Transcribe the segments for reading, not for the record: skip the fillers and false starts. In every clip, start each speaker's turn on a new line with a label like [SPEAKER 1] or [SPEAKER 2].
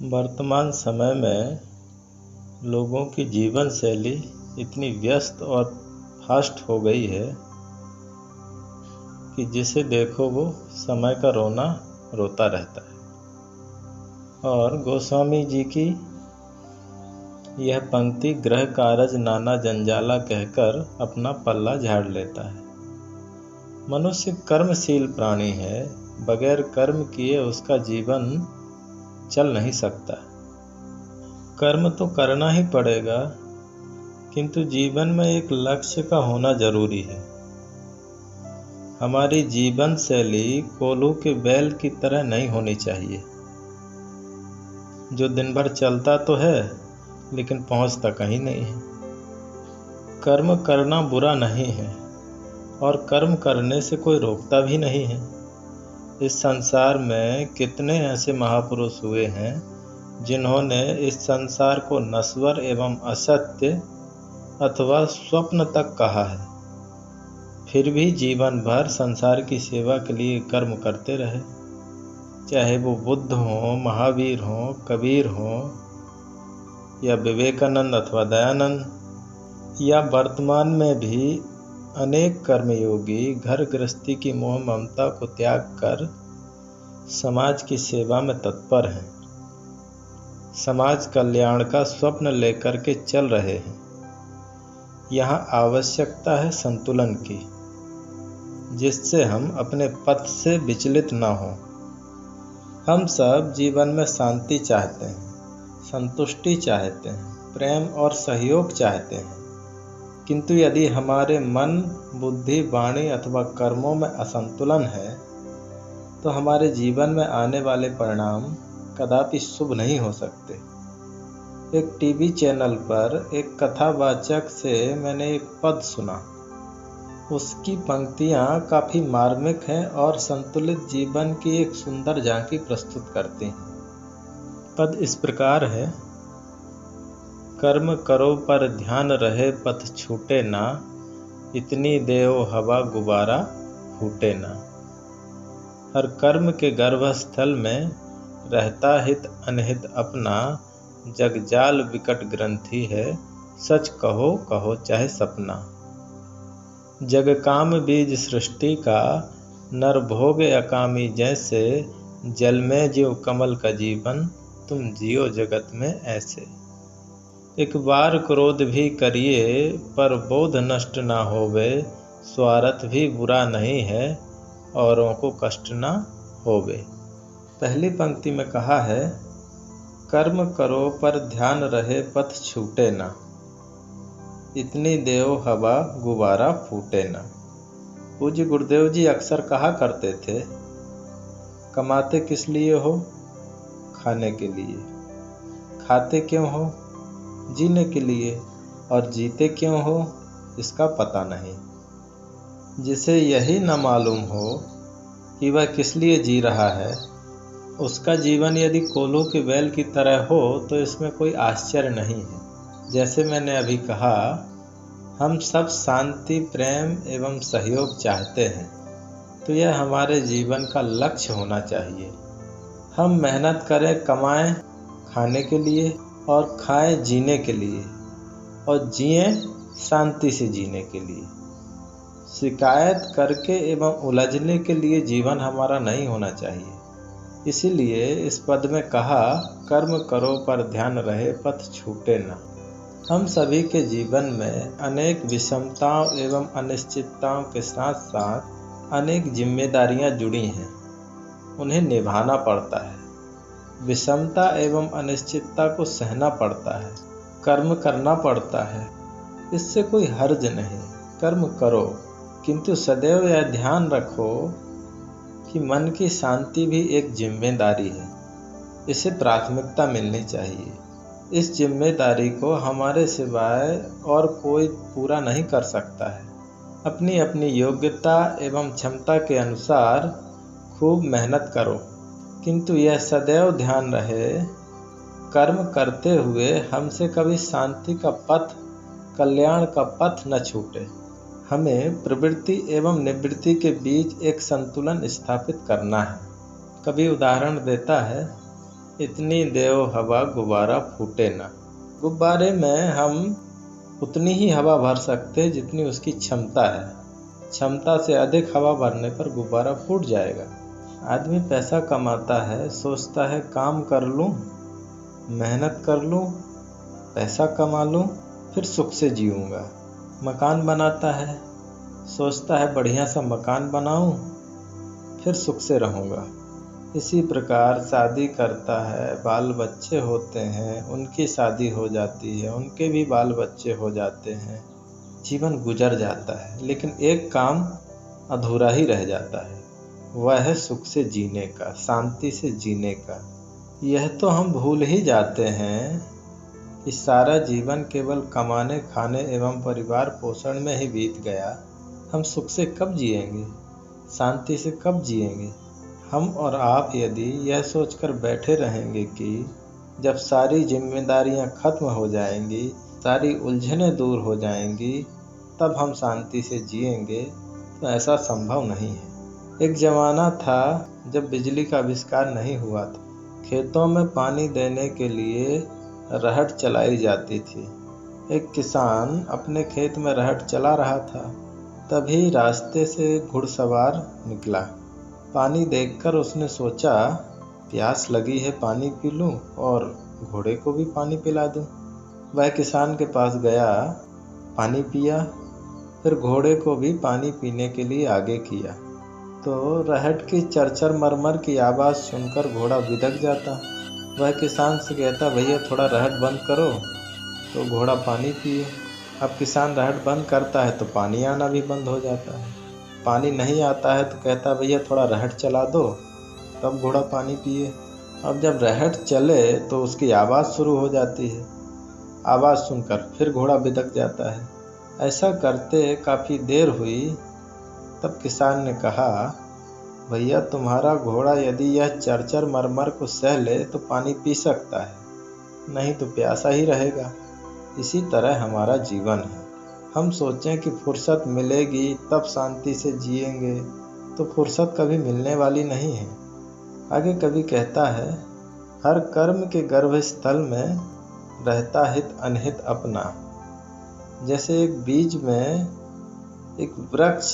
[SPEAKER 1] वर्तमान समय में लोगों की जीवन शैली इतनी व्यस्त और फास्ट हो गई है कि जिसे देखो वो समय का रोना रोता रहता है। और गोस्वामी जी की यह पंक्ति गृह कारज नाना जंजाला कहकर अपना पल्ला झाड़ लेता है। मनुष्य कर्मशील प्राणी है, बगैर कर्म किए उसका जीवन चल नहीं सकता। कर्म तो करना ही पड़ेगा, किंतु जीवन में एक लक्ष्य का होना जरूरी है। हमारी जीवन शैली कोल्हू के बैल की तरह नहीं होनी चाहिए, जो दिन भर चलता तो है लेकिन पहुंचता कहीं नहीं है। कर्म करना बुरा नहीं है और कर्म करने से कोई रोकता भी नहीं है। इस संसार में कितने ऐसे महापुरुष हुए हैं जिन्होंने इस संसार को नश्वर एवं असत्य अथवा स्वप्न तक कहा है, फिर भी जीवन भर संसार की सेवा के लिए कर्म करते रहे। चाहे वो बुद्ध हो, महावीर हो, कबीर हो या विवेकानंद अथवा दयानंद, या वर्तमान में भी अनेक कर्मयोगी घर गृहस्थी की मोह ममता को त्याग कर समाज की सेवा में तत्पर हैं। समाज कल्याण का स्वप्न लेकर के चल रहे हैं। यहाँ आवश्यकता है संतुलन की, जिससे हम अपने पथ से विचलित न हों। हम सब जीवन में शांति चाहते हैं, संतुष्टि चाहते हैं, प्रेम और सहयोग चाहते हैं, किंतु यदि हमारे मन, बुद्धि, वाणी अथवा कर्मों में असंतुलन है तो हमारे जीवन में आने वाले परिणाम कदापि शुभ नहीं हो सकते। एक टीवी चैनल पर एक कथावाचक से मैंने एक पद सुना। उसकी पंक्तियां काफी मार्मिक हैं और संतुलित जीवन की एक सुंदर झांकी प्रस्तुत करती हैं। पद इस प्रकार है: कर्म करो पर ध्यान रहे पथ छूटे ना, इतनी देओ हवा गुबारा फूटे ना। हर कर्म के गर्भस्थल में रहता हित अनहित अपना, जगजाल विकट ग्रंथि है, सच कहो कहो चाहे सपना। जग काम बीज सृष्टि का, नर भोग अकामी जैसे, जल में ज्यों कमल का जीवन, तुम जियो जगत में ऐसे। एक बार क्रोध भी करिए पर बोध नष्ट ना होवे, स्वार्थ भी बुरा नहीं है औरों को कष्ट ना होवे। पहली पंक्ति में कहा है, कर्म करो पर ध्यान रहे पथ छूटे ना, इतनी देओ हवा गुबारा फूटे ना। पूज्य गुरुदेव जी अक्सर कहा करते थे, कमाते किस लिए हो? खाने के लिए। खाते क्यों हो? जीने के लिए। और जीते क्यों हो? इसका पता नहीं। जिसे यही न मालूम हो कि वह किस लिए जी रहा है, उसका जीवन यदि कोल्हू के बैल की तरह हो तो इसमें कोई आश्चर्य नहीं है। जैसे मैंने अभी कहा, हम सब शांति, प्रेम एवं सहयोग चाहते हैं, तो यह हमारे जीवन का लक्ष्य होना चाहिए। हम मेहनत करें, कमाएं खाने के लिए और खाएं जीने के लिए, और जिएं शांति से जीने के लिए। शिकायत करके एवं उलझने के लिए जीवन हमारा नहीं होना चाहिए। इसीलिए इस पद में कहा, कर्म करो पर ध्यान रहे पथ छूटे ना। हम सभी के जीवन में अनेक विषमताओं एवं अनिश्चितताओं के साथ साथ अनेक जिम्मेदारियां जुड़ी हैं, उन्हें निभाना पड़ता है। विषमता एवं अनिश्चितता को सहना पड़ता है, कर्म करना पड़ता है। इससे कोई हर्ज नहीं, कर्म करो, किंतु सदैव यह ध्यान रखो कि मन की शांति भी एक जिम्मेदारी है, इसे प्राथमिकता मिलनी चाहिए। इस जिम्मेदारी को हमारे सिवाय और कोई पूरा नहीं कर सकता है। अपनी अपनी योग्यता एवं क्षमता के अनुसार खूब मेहनत करो, किंतु यह सदैव ध्यान रहे, कर्म करते हुए हमसे कभी शांति का पथ, कल्याण का पथ न छूटे। हमें प्रवृत्ति एवं निवृत्ति के बीच एक संतुलन स्थापित करना है। कभी उदाहरण देता है, इतनी देव हवा गुब्बारा फूटे ना। गुब्बारे में हम उतनी ही हवा भर सकते जितनी उसकी क्षमता है। क्षमता से अधिक हवा भरने पर गुब्बारा फूट जाएगा। आदमी पैसा कमाता है, सोचता है काम कर लूं, मेहनत कर लूं, पैसा कमा लूं, फिर सुख से जीऊंगा। मकान बनाता है, सोचता है बढ़िया सा मकान बनाऊं, फिर सुख से रहूंगा। इसी प्रकार शादी करता है, बाल बच्चे होते हैं, उनकी शादी हो जाती है, उनके भी बाल बच्चे हो जाते हैं, जीवन गुजर जाता है, लेकिन एक काम अधूरा ही रह जाता है, वह है सुख से जीने का, शांति से जीने का। यह तो हम भूल ही जाते हैं कि सारा जीवन केवल कमाने, खाने एवं परिवार पोषण में ही बीत गया। हम सुख से कब जिएंगे, शांति से कब जिएंगे? हम और आप यदि यह सोचकर बैठे रहेंगे कि जब सारी जिम्मेदारियां खत्म हो जाएंगी, सारी उलझनें दूर हो जाएंगी, तब हम शांति से जिएंगे, तो ऐसा संभव नहीं है। एक ज़माना था जब बिजली का आविष्कार नहीं हुआ था। खेतों में पानी देने के लिए रहट चलाई जाती थी। एक किसान अपने खेत में रहट चला रहा था, तभी रास्ते से घुड़सवार निकला। पानी देखकर उसने सोचा, प्यास लगी है, पानी पी लूं और घोड़े को भी पानी पिला दूं। वह किसान के पास गया, पानी पिया, फिर घोड़े को भी पानी पीने के लिए आगे किया। तो रहट की चरचर मरमर की आवाज़ सुनकर घोड़ा बिदक जाता। वह किसान से कहता, भैया थोड़ा रहट बंद करो, तो घोड़ा पानी पिए। अब किसान रहट बंद करता है तो पानी आना भी बंद हो जाता है। पानी नहीं आता है तो कहता, भैया थोड़ा रहट चला दो, तब घोड़ा पानी पिए। अब जब रहट चले तो उसकी आवाज़ शुरू हो जाती है। आवाज़ सुनकर फिर घोड़ा बिदक जाता है। ऐसा करते काफ़ी देर हुई, तब किसान ने कहा, भैया तुम्हारा घोड़ा यदि यह चरचर मरमर को सह ले तो पानी पी सकता है, नहीं तो प्यासा ही रहेगा। इसी तरह हमारा जीवन है। हम सोचें कि फुर्सत मिलेगी तब शांति से जिएंगे, तो फुर्सत कभी मिलने वाली नहीं है। आगे कवि कहता है, हर कर्म के गर्भस्थल में रहता हित अनहित अपना। जैसे एक बीज में एक वृक्ष,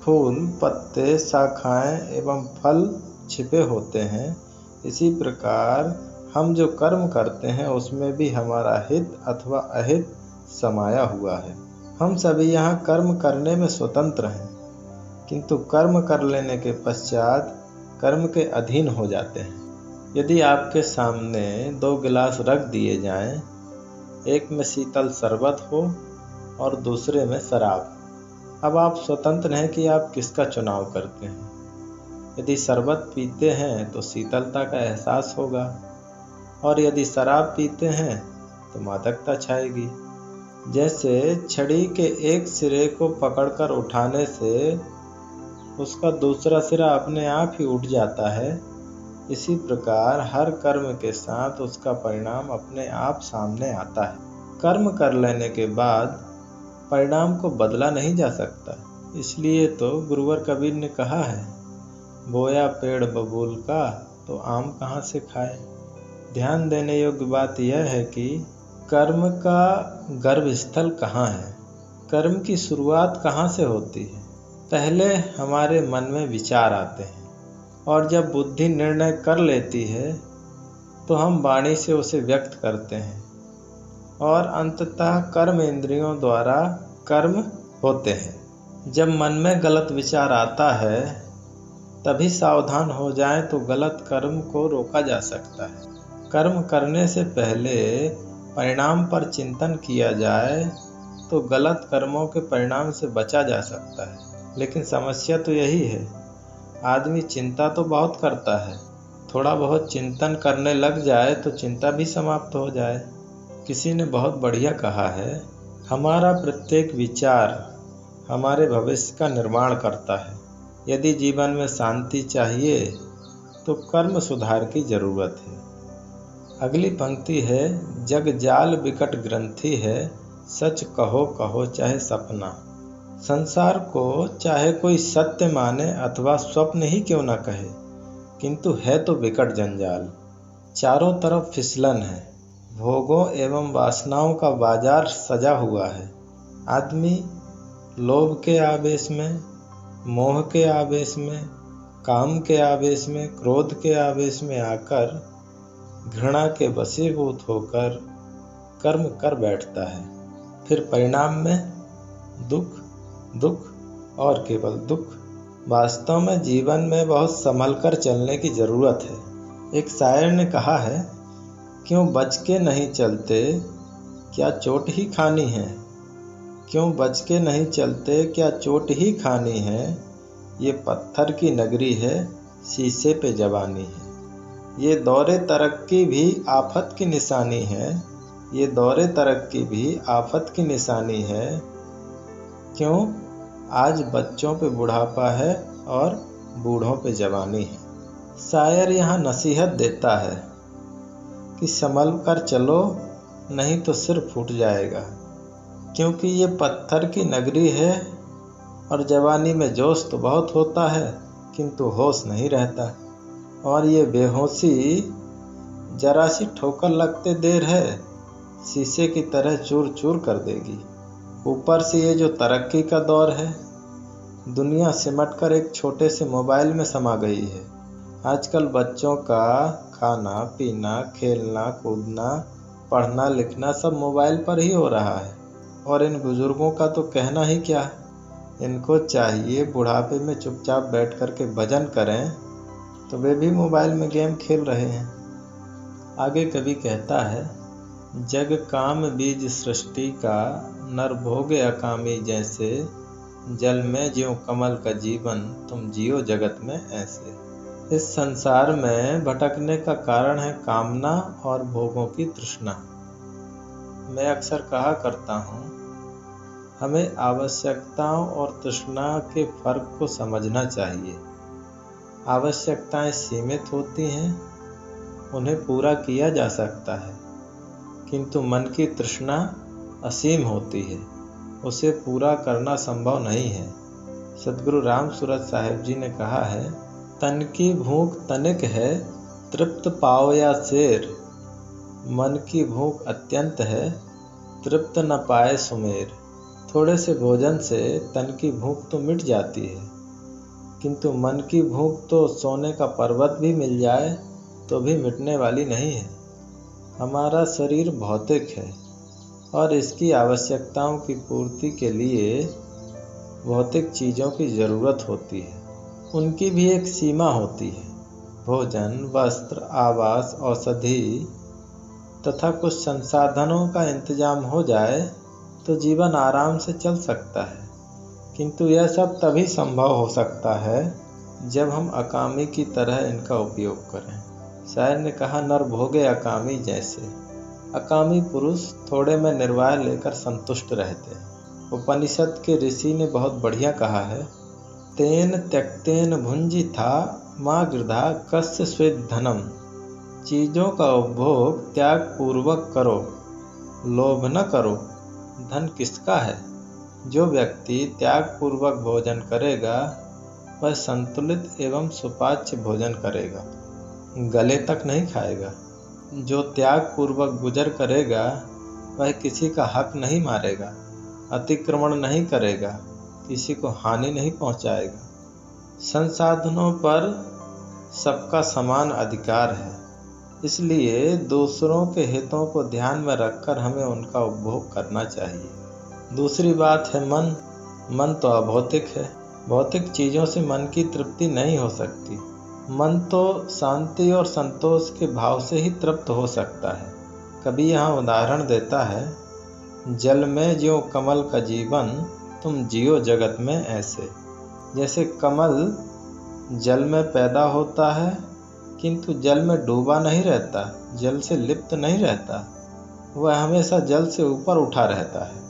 [SPEAKER 1] फूल, पत्ते, शाखाएं एवं फल छिपे होते हैं, इसी प्रकार हम जो कर्म करते हैं उसमें भी हमारा हित अथवा अहित समाया हुआ है। हम सभी यहाँ कर्म करने में स्वतंत्र हैं, किंतु कर्म कर लेने के पश्चात कर्म के अधीन हो जाते हैं। यदि आपके सामने 2 गिलास रख दिए जाएं, एक में शीतल शरबत हो और दूसरे में शराब, अब आप स्वतंत्र हैं कि आप किसका चुनाव करते हैं। यदि शरबत पीते हैं तो शीतलता का एहसास होगा, और यदि शराब पीते हैं तो मादकता छाएगी। जैसे छड़ी के एक सिरे को पकड़कर उठाने से उसका दूसरा सिरा अपने आप ही उठ जाता है, इसी प्रकार हर कर्म के साथ उसका परिणाम अपने आप सामने आता है। कर्म कर लेने के बाद परिणाम को बदला नहीं जा सकता। इसलिए तो गुरुवर कबीर ने कहा है, बोया पेड़ बबूल का तो आम कहाँ से खाए। ध्यान देने योग्य बात यह है कि कर्म का गर्भस्थल कहाँ है, कर्म की शुरुआत कहाँ से होती है। पहले हमारे मन में विचार आते हैं, और जब बुद्धि निर्णय कर लेती है तो हम वाणी से उसे व्यक्त करते हैं, और अंततः कर्म इंद्रियों द्वारा कर्म होते हैं। जब मन में गलत विचार आता है तभी सावधान हो जाएं तो गलत कर्म को रोका जा सकता है। कर्म करने से पहले परिणाम पर चिंतन किया जाए तो गलत कर्मों के परिणाम से बचा जा सकता है। लेकिन समस्या तो यही है, आदमी चिंता तो बहुत करता है, थोड़ा बहुत चिंतन करने लग जाए तो चिंता भी समाप्त हो जाए। किसी ने बहुत बढ़िया कहा है, हमारा प्रत्येक विचार हमारे भविष्य का निर्माण करता है। यदि जीवन में शांति चाहिए तो कर्म सुधार की जरूरत है। अगली पंक्ति है, जग जाल विकट ग्रंथि है, सच कहो कहो चाहे सपना। संसार को चाहे कोई सत्य माने अथवा स्वप्न ही क्यों न कहे, किंतु है तो विकट जंजाल। चारों तरफ फिसलन है, भोगों एवं वासनाओं का बाजार सजा हुआ है। आदमी लोभ के आवेश में, मोह के आवेश में, काम के आवेश में, क्रोध के आवेश में आकर घृणा के वशीभूत होकर कर्म कर बैठता है। फिर परिणाम में दुख, दुख और केवल दुख। वास्तव में जीवन में बहुत संभल कर चलने की जरूरत है। एक शायर ने कहा है, क्यों बच के नहीं चलते, क्या चोट ही खानी है। क्यों बच के नहीं चलते, क्या चोट ही खानी है। ये पत्थर की नगरी है, शीशे पे जवानी है। ये दौरे तरक्की भी आफत की निशानी है। ये दौरे तरक्की भी आफत की निशानी है। क्यों आज बच्चों पे बुढ़ापा है और बूढ़ों पे जवानी है। शायर यहाँ नसीहत देता है कि संभल कर चलो, नहीं तो सिर फूट जाएगा। क्योंकि ये पत्थर की नगरी है और जवानी में जोश तो बहुत होता है, किंतु होश नहीं रहता। और ये बेहोशी जरा सी ठोकर लगते देर है, शीशे की तरह चूर चूर कर देगी। ऊपर से ये जो तरक्की का दौर है, दुनिया सिमट कर एक छोटे से मोबाइल में समा गई है। आजकल बच्चों का खाना पीना, खेलना कूदना, पढ़ना लिखना सब मोबाइल पर ही हो रहा है। और इन बुजुर्गों का तो कहना ही क्या है। इनको चाहिए बुढ़ापे में चुपचाप बैठ कर के भजन करें, तो वे भी मोबाइल में गेम खेल रहे हैं। आगे कवि कहता है, जग काम बीज सृष्टि का, नर भोगे अकामी जैसे। जल में ज्यों कमल का जीवन, तुम जियो जगत में ऐसे। इस संसार में भटकने का कारण है कामना और भोगों की तृष्णा। मैं अक्सर कहा करता हूँ, हमें आवश्यकताओं और तृष्णा के फर्क को समझना चाहिए। आवश्यकताएं सीमित होती हैं, उन्हें पूरा किया जा सकता है, किंतु मन की तृष्णा असीम होती है, उसे पूरा करना संभव नहीं है। सद्गुरु राम सूरत साहिब जी ने कहा है, तन की भूख तनिक है, तृप्त पाओ या शेर। मन की भूख अत्यंत है, तृप्त न पाए सुमेर। थोड़े से भोजन से तन की भूख तो मिट जाती है, किंतु मन की भूख तो सोने का पर्वत भी मिल जाए तो भी मिटने वाली नहीं है। हमारा शरीर भौतिक है और इसकी आवश्यकताओं की पूर्ति के लिए भौतिक चीज़ों की ज़रूरत होती है। उनकी भी एक सीमा होती है। भोजन, वस्त्र, आवास, औषधि तथा कुछ संसाधनों का इंतजाम हो जाए तो जीवन आराम से चल सकता है, किंतु यह सब तभी संभव हो सकता है जब हम अकामी की तरह इनका उपयोग करें। शायर ने कहा, नर भोगे अकामी जैसे। अकामी पुरुष थोड़े में निर्वाह लेकर संतुष्ट रहते हैं। उपनिषद के ऋषि ने बहुत बढ़िया कहा है, तेन त्यक्तेन भुंजी था माँ गृधा कस्य स्वेद धनम। चीज़ों का उपभोग त्याग पूर्वक करो, लोभ न करो। धन किसका है? जो व्यक्ति त्याग पूर्वक भोजन करेगा वह संतुलित एवं सुपाच्य भोजन करेगा, गले तक नहीं खाएगा। जो त्याग पूर्वक गुजर करेगा वह किसी का हक नहीं मारेगा, अतिक्रमण नहीं करेगा, किसी को हानि नहीं पहुंचाएगा। संसाधनों पर सबका समान अधिकार है, इसलिए दूसरों के हितों को ध्यान में रखकर हमें उनका उपभोग करना चाहिए। दूसरी बात है मन। मन तो अभौतिक है। भौतिक चीज़ों से मन की तृप्ति नहीं हो सकती। मन तो शांति और संतोष के भाव से ही तृप्त हो सकता है। कभी यहाँ उदाहरण देता है, जल में ज्यों कमल का जीवन, तुम जियो जगत में ऐसे। जैसे कमल जल में पैदा होता है, किंतु जल में डूबा नहीं रहता, जल से लिप्त नहीं रहता, वह हमेशा जल से ऊपर उठा रहता है,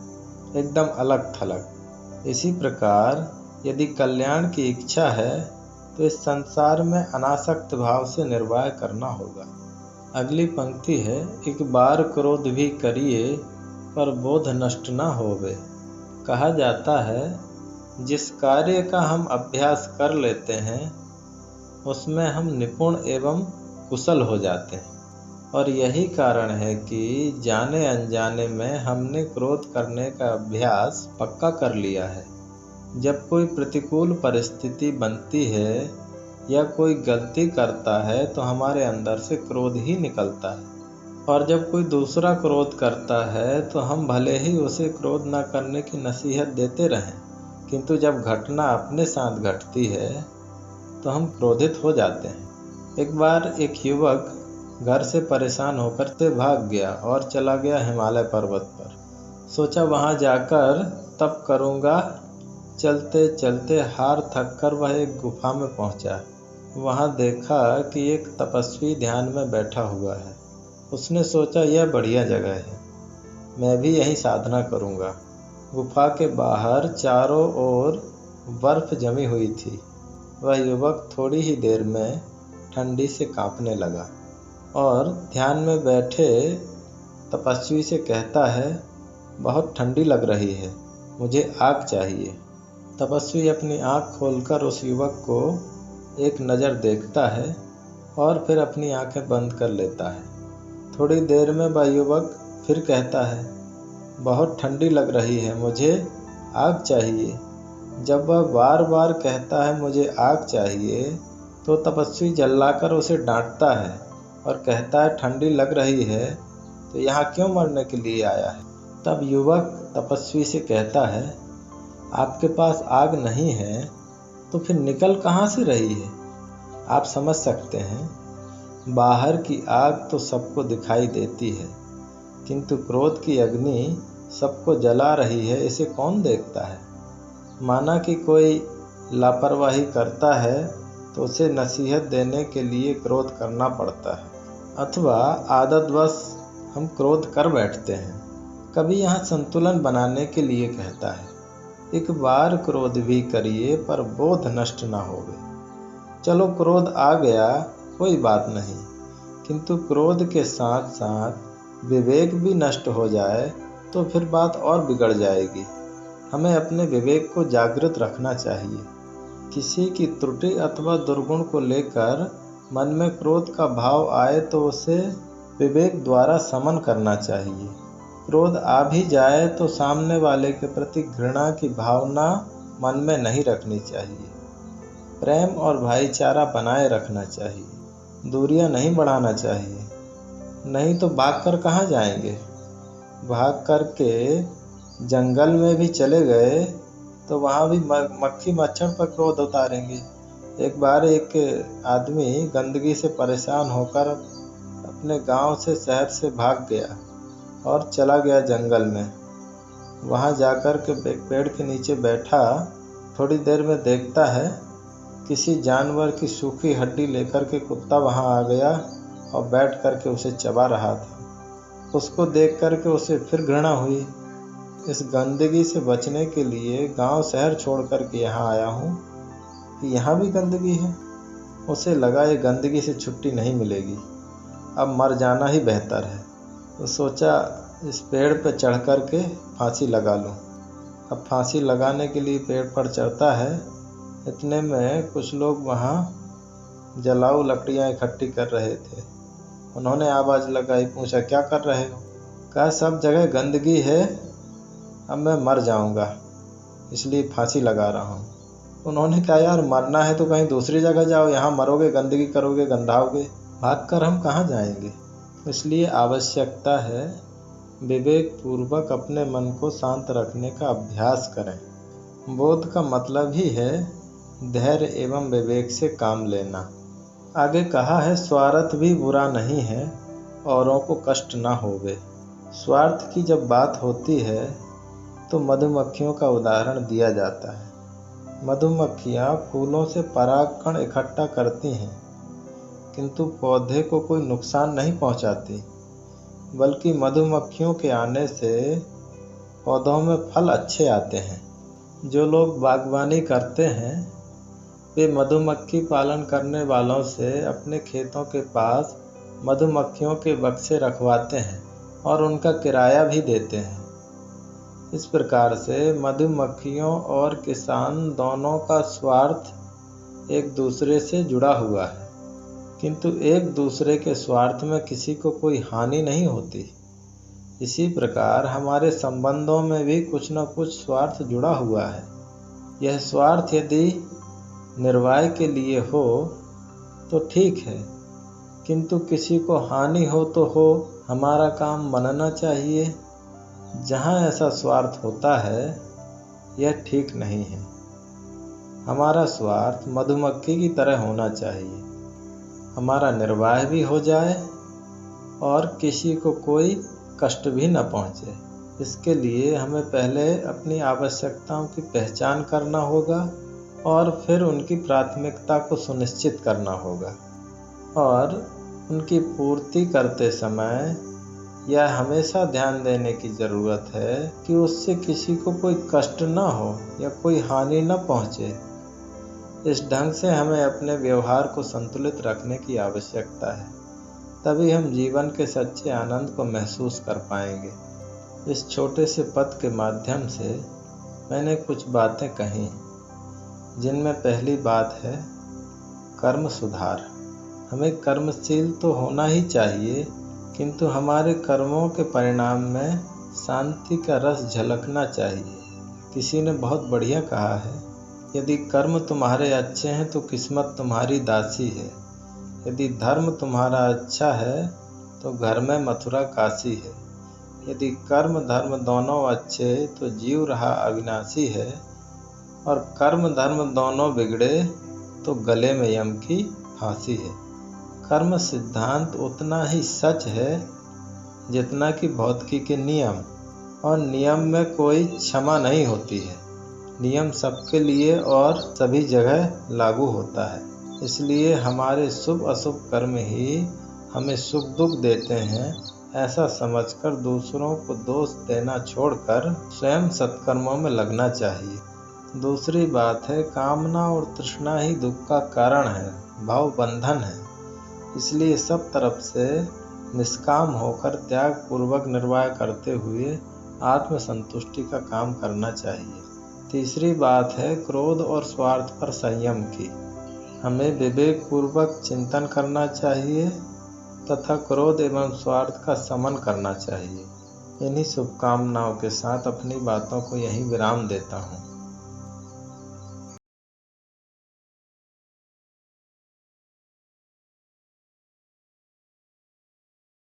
[SPEAKER 1] एकदम अलग थलग। इसी प्रकार यदि कल्याण की इच्छा है तो इस संसार में अनासक्त भाव से निर्वाह करना होगा। अगली पंक्ति है, एक बार क्रोध भी करिए पर बोध नष्ट न होवे। कहा जाता है, जिस कार्य का हम अभ्यास कर लेते हैं उसमें हम निपुण एवं कुशल हो जाते हैं। और यही कारण है कि जाने अनजाने में हमने क्रोध करने का अभ्यास पक्का कर लिया है। जब कोई प्रतिकूल परिस्थिति बनती है या कोई गलती करता है तो हमारे अंदर से क्रोध ही निकलता है। और जब कोई दूसरा क्रोध करता है तो हम भले ही उसे क्रोध न करने की नसीहत देते रहें, किंतु जब घटना अपने साथ घटती है तो हम क्रोधित हो जाते हैं। एक बार एक युवक घर से परेशान होकर से भाग गया और चला गया हिमालय पर्वत पर। सोचा वहां जाकर तप करूंगा। चलते चलते हार थक कर वह एक गुफा में पहुंचा। वहां देखा कि एक तपस्वी ध्यान में बैठा हुआ है। उसने सोचा यह बढ़िया जगह है, मैं भी यहीं साधना करूंगा। गुफा के बाहर चारों ओर बर्फ जमी हुई थी। वह युवक थोड़ी ही देर में ठंडी से कांपने लगा और ध्यान में बैठे तपस्वी से कहता है, बहुत ठंडी लग रही है, मुझे आग चाहिए। तपस्वी अपनी आँख खोलकर उस युवक को एक नज़र देखता है और फिर अपनी आंखें बंद कर लेता है। थोड़ी देर में वह युवक फिर कहता है, बहुत ठंडी लग रही है, मुझे आग चाहिए। जब वह बार बार कहता है मुझे आग चाहिए, तो तपस्वी जल्लाकर उसे डांटता है और कहता है, ठंडी लग रही है तो यहाँ क्यों मरने के लिए आया है। तब युवक तपस्वी से कहता है, आपके पास आग नहीं है तो फिर निकल कहाँ से रही है। आप समझ सकते हैं, बाहर की आग तो सबको दिखाई देती है, किंतु क्रोध की अग्नि सबको जला रही है, इसे कौन देखता है। माना कि कोई लापरवाही करता है तो उसे नसीहत देने के लिए क्रोध करना पड़ता है, अथवा आदतवश हम क्रोध कर बैठते हैं। कभी यहाँ संतुलन बनाने के लिए कहता है, एक बार क्रोध भी करिए पर बोध नष्ट ना होवे। चलो क्रोध आ गया कोई बात नहीं, किंतु क्रोध के साथ साथ विवेक भी नष्ट हो जाए तो फिर बात और बिगड़ जाएगी। हमें अपने विवेक को जागृत रखना चाहिए। किसी की त्रुटि अथवा दुर्गुण को लेकर मन में क्रोध का भाव आए तो उसे विवेक द्वारा समन करना चाहिए। क्रोध आ भी जाए तो सामने वाले के प्रति घृणा की भावना मन में नहीं रखनी चाहिए। प्रेम और भाईचारा बनाए रखना चाहिए, दूरियां नहीं बढ़ाना चाहिए। नहीं तो भाग कर कहाँ जाएंगे। भाग कर के जंगल में भी चले गए तो वहाँ भी मक्खी मच्छर पर क्रोध उतारेंगे। एक बार एक आदमी गंदगी से परेशान होकर अपने गांव से शहर से भाग गया और चला गया जंगल में। वहाँ जाकर के एक पेड़ के नीचे बैठा। थोड़ी देर में देखता है किसी जानवर की सूखी हड्डी लेकर के कुत्ता वहाँ आ गया और बैठ कर के उसे चबा रहा था। उसको देख कर के उसे फिर घृणा हुई। इस गंदगी से बचने के लिए गांव शहर छोड़ कर के यहाँ आया हूँ कि यहाँ भी गंदगी है। उसे लगा ये गंदगी से छुट्टी नहीं मिलेगी, अब मर जाना ही बेहतर है। तो सोचा इस पेड़ पर चढ़ कर के फांसी लगा लूँ। अब फांसी लगाने के लिए पेड़ पर चढ़ता है। इतने में कुछ लोग वहाँ जलाऊ लकड़ियाँ इकट्ठी कर रहे थे। उन्होंने आवाज़ लगाई, पूछा क्या कर रहे हो। कहा सब जगह गंदगी है, अब मैं मर जाऊंगा इसलिए फांसी लगा रहा हूँ। उन्होंने कहा यार मरना है तो कहीं दूसरी जगह जाओ, यहाँ मरोगे गंदगी करोगे गंधाओगे, भाग कर हम कहाँ जाएंगे। इसलिए आवश्यकता है विवेक पूर्वक अपने मन को शांत रखने का अभ्यास करें। बोध का मतलब ही है धैर्य एवं विवेक से काम लेना। आगे कहा है स्वार्थ भी बुरा नहीं है, औरों को कष्ट ना होवे। स्वार्थ की जब बात होती है तो मधुमक्खियों का उदाहरण दिया जाता है। मधुमक्खियाँ फूलों से परागकण इकट्ठा करती हैं, किंतु पौधे को कोई नुकसान नहीं पहुंचाती, बल्कि मधुमक्खियों के आने से पौधों में फल अच्छे आते हैं। जो लोग बागवानी करते हैं वे मधुमक्खी पालन करने वालों से अपने खेतों के पास मधुमक्खियों के बक्से रखवाते हैं और उनका किराया भी देते हैं। इस प्रकार से मधुमक्खियों और किसान दोनों का स्वार्थ एक दूसरे से जुड़ा हुआ है। किंतु एक दूसरे के स्वार्थ में किसी को कोई हानि नहीं होती। इसी प्रकार हमारे संबंधों में भी कुछ न कुछ स्वार्थ जुड़ा हुआ है। यह स्वार्थ यदि निर्वाह के लिए हो तो ठीक है, किंतु किसी को हानि हो तो हो, हमारा काम बनना चाहिए। जहाँ ऐसा स्वार्थ होता है यह ठीक नहीं है। हमारा स्वार्थ मधुमक्खी की तरह होना चाहिए। हमारा निर्वाह भी हो जाए और किसी को कोई कष्ट भी न पहुँचे। इसके लिए हमें पहले अपनी आवश्यकताओं की पहचान करना होगा और फिर उनकी प्राथमिकता को सुनिश्चित करना होगा। और उनकी पूर्ति करते समय यह हमेशा ध्यान देने की ज़रूरत है कि उससे किसी को कोई कष्ट न हो या कोई हानि न पहुँचे। इस ढंग से हमें अपने व्यवहार को संतुलित रखने की आवश्यकता है। तभी हम जीवन के सच्चे आनंद को महसूस कर पाएंगे। इस छोटे से पद के माध्यम से मैंने कुछ बातें कही, जिनमें पहली बात है कर्म सुधार। हमें कर्मशील तो होना ही चाहिए, किंतु हमारे कर्मों के परिणाम में शांति का रस झलकना चाहिए। किसी ने बहुत बढ़िया कहा है, यदि कर्म तुम्हारे अच्छे हैं तो किस्मत तुम्हारी दासी है। यदि धर्म तुम्हारा अच्छा है तो घर में मथुरा काशी है। यदि कर्म धर्म दोनों अच्छे तो जीव रहा अविनाशी है। और कर्म धर्म दोनों बिगड़े तो गले में यम की फांसी है। कर्म सिद्धांत उतना ही सच है जितना कि भौतिकी के नियम, और नियम में कोई क्षमा नहीं होती है। नियम सबके लिए और सभी जगह लागू होता है। इसलिए हमारे शुभ अशुभ कर्म ही हमें सुख दुख देते हैं, ऐसा समझकर दूसरों को दोष देना छोड़कर स्वयं सत्कर्मों में लगना चाहिए। दूसरी बात है, कामना और तृष्णा ही दुख का कारण है, भाव बंधन है। इसलिए सब तरफ से निष्काम होकर त्याग पूर्वक निर्वाह करते हुए आत्म संतुष्टि का काम करना चाहिए। तीसरी बात है क्रोध और स्वार्थ पर संयम की। हमें विवेक पूर्वक चिंतन करना चाहिए तथा क्रोध एवं स्वार्थ का शमन करना चाहिए। इन्हीं शुभकामनाओं के साथ अपनी बातों को यहीं विराम देता हूँ।